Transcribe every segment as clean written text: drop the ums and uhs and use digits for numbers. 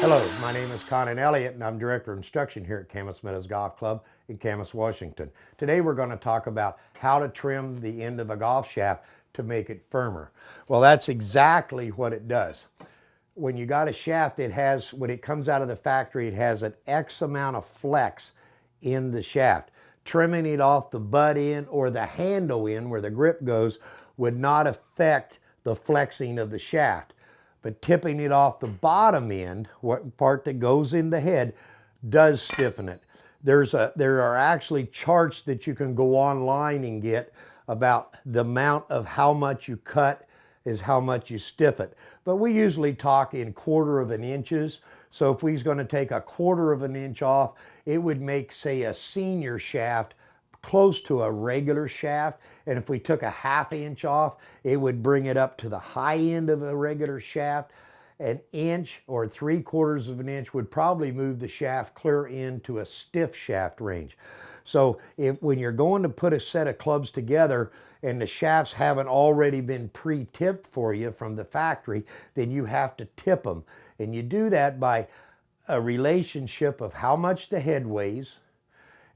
Hello, my name is Conan Elliott and I'm Director of Instruction here at Camas Meadows Golf Club in Camas, Washington. Today we're going to talk about how to trim the end of a golf shaft to make it firmer. Well, that's exactly what it does. When you got a shaft, when it comes out of the factory, it has an X amount of flex in the shaft. Trimming it off the butt end or the handle end where the grip goes would not affect the flexing of the shaft. But tipping it off the bottom end, what part that goes in the head, does stiffen it. There are actually charts that you can go online and get about the amount of how much you cut is how much you stiff it. But we usually talk in 1/4 of an inches. So if we're going to take a 1/4 of an inch off, it would make, say, a senior shaft close to a regular shaft. And if we took a 1/2 inch off, it would bring it up to the high end of a regular shaft. An inch or 3/4 of an inch would probably move the shaft clear into a stiff shaft range. So when you're going to put a set of clubs together and the shafts haven't already been pre-tipped for you from the factory, then you have to tip them. And you do that by a relationship of how much the head weighs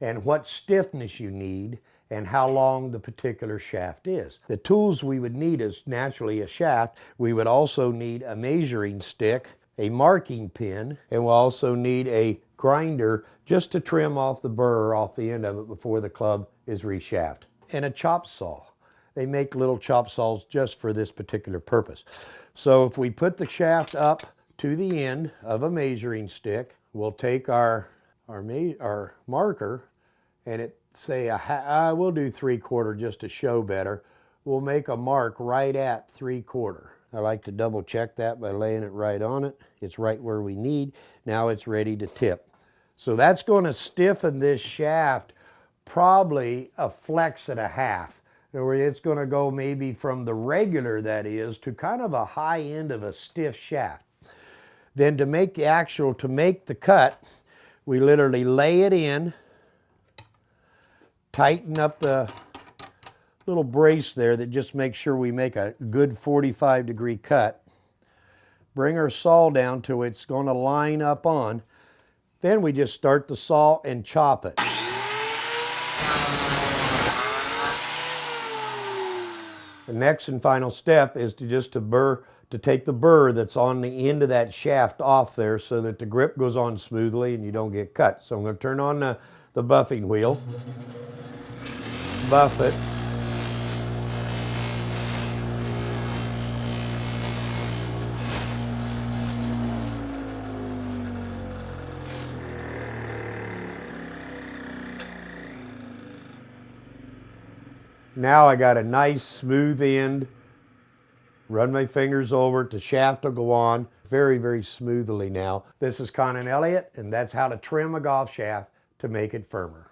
and what stiffness you need and how long the particular shaft is. The tools we would need is naturally a shaft. We would also need a measuring stick, a marking pin, and we'll also need a grinder just to trim off the burr off the end of it before the club is reshaft. And a chop saw. They make little chop saws just for this particular purpose. So if we put the shaft up to the end of a measuring stick, we'll take our marker and we'll do 3/4 just to show better. We'll make a mark right at 3/4. I like to double check that by laying it right on it. It's right where we need. Now it's ready to tip. So that's going to stiffen this shaft probably a flex and a half. In other words, it's going to go maybe from the regular, that is, to kind of a high end of a stiff shaft. Then to make the cut, we literally lay it in, tighten up the little brace there that just makes sure we make a good 45-degree cut. Bring our saw down till it's going to line up on. Then we just start the saw and chop it. The next and final step is to take the burr that's on the end of that shaft off there so that the grip goes on smoothly and you don't get cut. So I'm going to turn on the buffing wheel, buff it. Now I got a nice smooth end. Run my fingers over it, the shaft will go on very, very smoothly now. This is Conan Elliott, and that's how to trim a golf shaft to make it firmer.